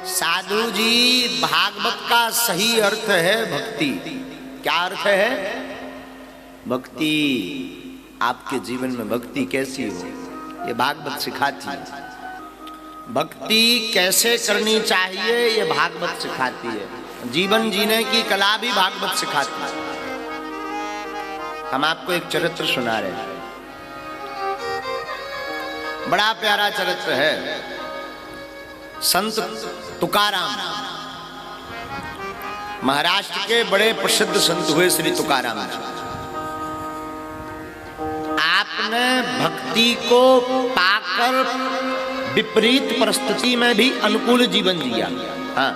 साधु जी, भागवत का सही अर्थ है भक्ति। क्या अर्थ है? भक्ति। आपके जीवन में भक्ति कैसी हो, ये भागवत सिखाती है। भक्ति कैसे करनी चाहिए, ये भागवत सिखाती है। जीवन जीने की कला भी भागवत सिखाती है। हम आपको एक चरित्र सुना रहे हैं, बड़ा प्यारा चरित्र है। संत तुकाराम, महाराष्ट्र के बड़े प्रसिद्ध संत हुए श्री तुकाराम जी। आपने भक्ति को पाकर विपरीत परिस्थिति में भी अनुकूल जीवन जिया। हाँ,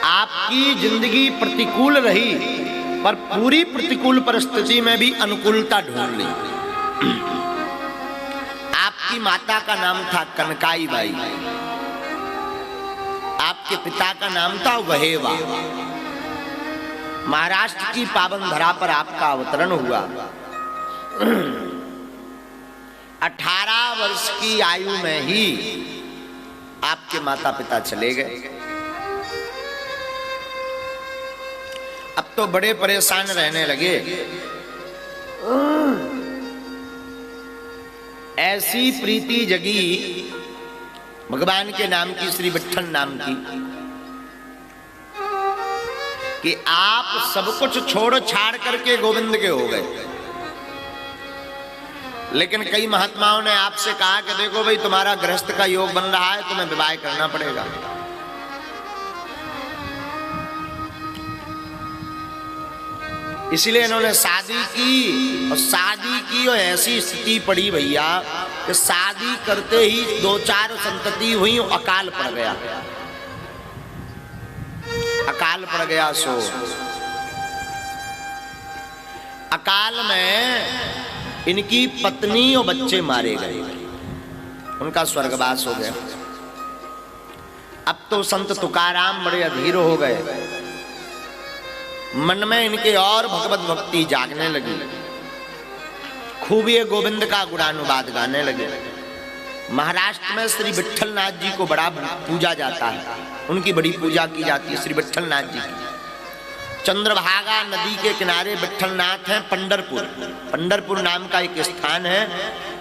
आपकी जिंदगी प्रतिकूल रही, पर पूरी प्रतिकूल परिस्थिति में भी अनुकूलता ढूंढ ली। आपकी माता का नाम था कनकाई बाई, आपके पिता का नाम था वहेवा। महाराष्ट्र की पावन धरा पर आपका अवतरण हुआ। 18 वर्ष की आयु में ही आपके माता पिता चले गए। अब तो बड़े परेशान रहने लगे। ऐसी प्रीति जगी भगवान के नाम की, श्री विट्ठल नाम की, कि आप सब कुछ छोड़ छाड़ करके गोविंद के हो गए। लेकिन कई महात्माओं ने आपसे कहा कि देखो भाई, तुम्हारा गृहस्थ का योग बन रहा है, तुम्हें विवाह करना पड़ेगा। इसलिए इन्होंने शादी की, और शादी की और ऐसी स्थिति पड़ी भैया कि शादी करते ही 2-4 संतति हुई, अकाल पड़ गया। अकाल पड़ गया। सो अकाल में इनकी पत्नी और बच्चे मारे गए, उनका स्वर्गवास हो गया। अब तो संत तुकाराम बड़े अधीर हो गए। मन में इनके और भगवत भक्ति जागने लगी। खूब ये गोविंद का गुणानुवाद गाने लगे। महाराष्ट्र में श्री विट्ठलनाथ जी को बड़ा पूजा जाता है, उनकी बड़ी पूजा की जाती है श्री विट्ठलनाथ जी की। चंद्रभागा नदी के किनारे विट्ठलनाथ है। पंढरपुर नाम का एक स्थान है,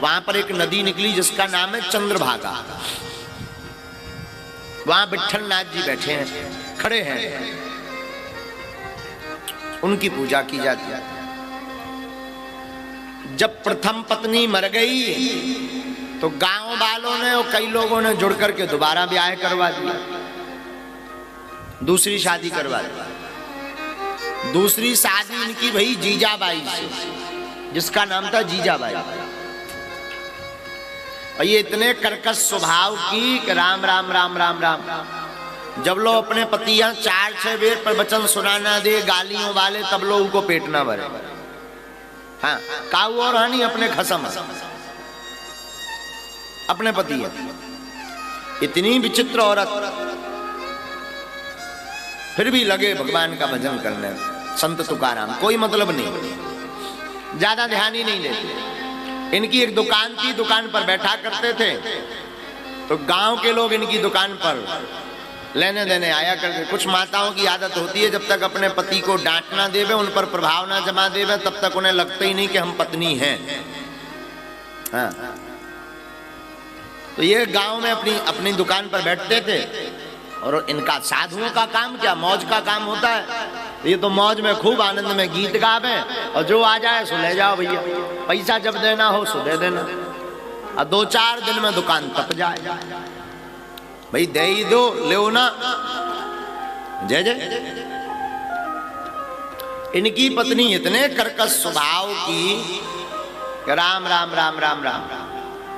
वहां पर एक नदी निकली जिसका नाम है चंद्रभागा। वहां विट्ठलनाथ जी बैठे हैं, खड़े हैं, उनकी पूजा की जाती है। जब प्रथम पत्नी मर गई तो गांव वालों ने और कई लोगों ने जुड़ करके दोबारा ब्याह करवा दिया, दूसरी शादी करवा दी। दूसरी शादी इनकी भई जीजाबाई से, जिसका नाम था जीजाबाई। और ये इतने कर्कश स्वभाव की कि राम राम राम राम राम। जब लोग अपने पति यहाँ 4-6 बेर प्रवचन सुनाना दे गालियों वाले, तब लोग उनको पेट ना भरे। हाँ, काऊ और हानि अपने खसम, अपने पति है। इतनी विचित्र औरत, फिर भी लगे भगवान का भजन करने। संत तुकाराम कोई मतलब नहीं, ज्यादा ध्यान ही नहीं देते। इनकी एक दुकान थी, दुकान पर बैठा करते थे, तो गांव के लोग इनकी दुकान पर लेने देने आया करते। कुछ माताओं की आदत होती है, जब तक अपने पति को डांट ना देवे, उन पर प्रभाव ना जमा देवे, तब तक उन्हें लगता ही नहीं कि हम पत्नी हैं। हाँ, तो ये गांव में अपनी दुकान पर बैठते थे। और इनका साधुओं का काम क्या, मौज का काम होता है। ये तो मौज में खूब आनंद में गीत गावे, और जो आ जाए सो ले जाओ भैया। पैसा जब देना हो सो दे देना, और 2-4 दिन में दुकान तप जाए। भाई दे ही दो, ले ना, जय जय। इनकी पत्नी इतने कर्कश स्वभाव की, राम राम राम राम राम।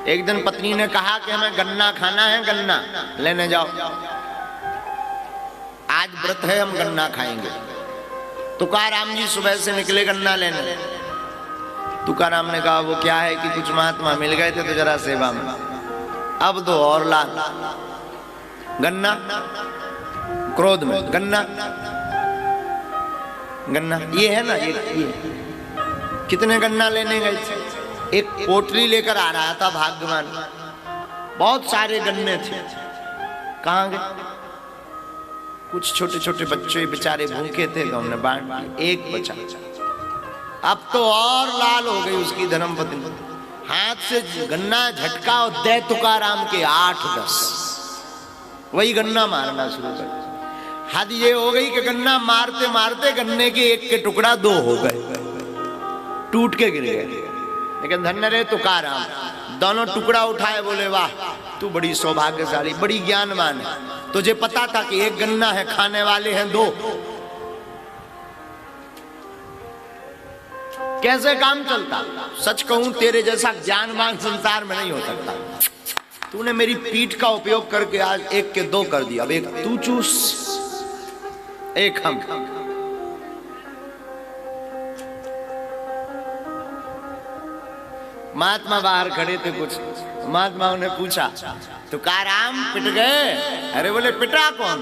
एक दिन पत्नी ने कहा कि हमें गन्ना खाना है, गन्ना लेने जाओ, आज व्रत है, हम गन्ना खाएंगे। तुकाराम जी सुबह से निकले गन्ना लेने। तुकाराम ने कहा वो क्या है कि कुछ महात्मा मिल गए थे तो जरा सेवा में, अब तो और ला गन्ना। क्रोध में गन्ना गन्ना ये है ना, ये कितने गन्ना लेने गए थे? एक पोटली लेकर आ रहा था भाग्यवान, बहुत सारे गन्ने थे। कहाँ गए? कुछ छोटे छोटे बच्चे बेचारे भूखे थे तो हमने बांट दिए, एक बचा। अब तो और लाल हो गई उसकी धर्मपत्नी, हाथ से गन्ना झटका और दे तुकाराम के 8-10 वही गन्ना मारना शुरू कर। हद ये हो गई कि गन्ना मारते मारते गन्ने के एक के टुकड़ा 2 हो गए, टूट के गिर गए। लेकिन धन्य रे तुकाराम, दोनों टुकड़ा उठाए, बोले वाह तू बड़ी सौभाग्यशाली, बड़ी ज्ञानवान है, तुझे पता था कि एक गन्ना है, खाने वाले हैं 2, कैसे काम चलता? सच कहूं तेरे जैसा ज्ञानवान संसार में नहीं हो सकता। तूने मेरी पीठ का उपयोग करके आज 1 के 2 कर दिया, अब एक तू चूस, एक हम। महात्मा बाहर खड़े थे, कुछ महात्माओं ने पूछा तुकाराम पिट गए? अरे बोले पिटा कौन?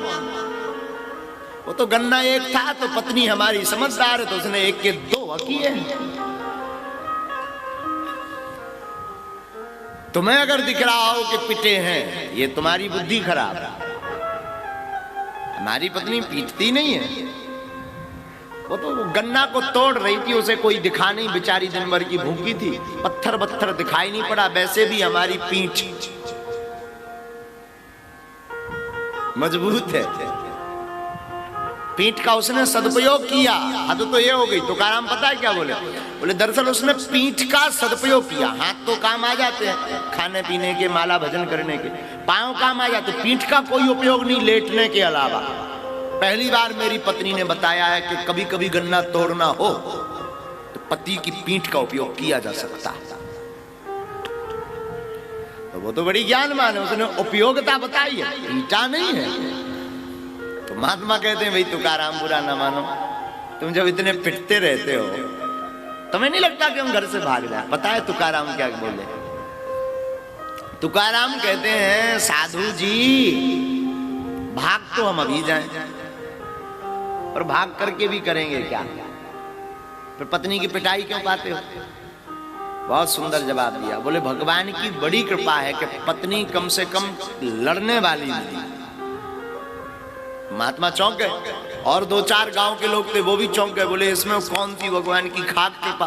वो तो गन्ना एक था, तो पत्नी हमारी समझदार है तो उसने 1 के 2 किए। तुम्हें अगर दिख रहा हो कि पिटे हैं, ये तुम्हारी बुद्धि खराब है। हमारी पत्नी पीटती नहीं है, वो तो गन्ना को तोड़ रही थी, उसे कोई दिखा नहीं, बेचारी दिन भर की भूखी थी, पत्थर पत्थर दिखाई नहीं पड़ा। वैसे भी हमारी पीठ मजबूत है, पीठ का उसने सदुपयोग किया। हद तो ये हो गई। तुकाराम पता है क्या बोले? बोले दरअसल उसने पीठ का सदुपयोग किया। हाथ तो काम आ जाते हैं खाने पीने के, माला भजन करने के, पांव काम आ जाते, पीठ का कोई उपयोग नहीं लेटने के अलावा। पहली बार मेरी पत्नी ने बताया है कि कभी कभी गन्ना तोड़ना हो तो पति की पीठ का उपयोग किया जा सकता है। तो वो तो बड़ी ज्ञानवान है, उसने उपयोगिता बताई है, पीटा नहीं है। तो महात्मा कहते हैं भाई तुकाराम बुरा ना मानो, तुम जब इतने पिटते रहते हो तुम्हें नहीं लगता कि हम घर से भाग जाए? पता है तुकाराम क्या बोले? तुकाराम कहते हैं साधु जी भाग तो हम अभी जाएं, और भाग करके भी करेंगे क्या? फिर पत्नी की पिटाई क्यों पाते हो? बहुत सुंदर जवाब दिया। बोले भगवान की बड़ी कृपा है कि पत्नी कम से कम लड़ने वाली मिली। महात्मा चौंक गए, और 2-4 गांव के लोग थे वो भी चौंक गए। बोले इसमें कौन सी भगवान की खाक कृपा,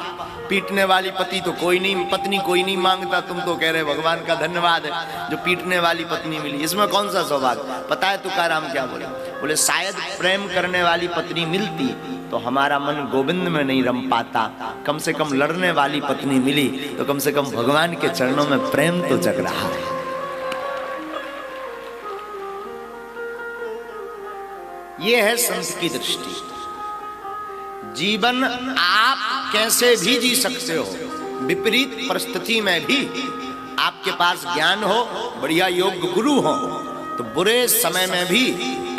पीटने वाली पति तो कोई नहीं, पत्नी कोई नहीं मांगता, तुम तो कह रहे भगवान का धन्यवाद है जो पीटने वाली पत्नी मिली, इसमें कौन सा सौभाग्य? पता है तुकाराम क्या बोले? बोले शायद प्रेम करने वाली पत्नी मिलती तो हमारा मन गोविंद में नहीं रम पाता, कम से कम लड़ने वाली पत्नी मिली तो कम से कम भगवान के चरणों में प्रेम तो जग रहा है। ये है संत की दृष्टि। जीवन आप कैसे भी जी सकते हो, विपरीत परिस्थिति में भी आपके पास ज्ञान हो, बढ़िया योग्य गुरु हो, तो बुरे समय में भी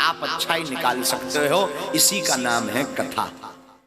आप अच्छाई निकाल सकते हो। इसी का नाम है कथा।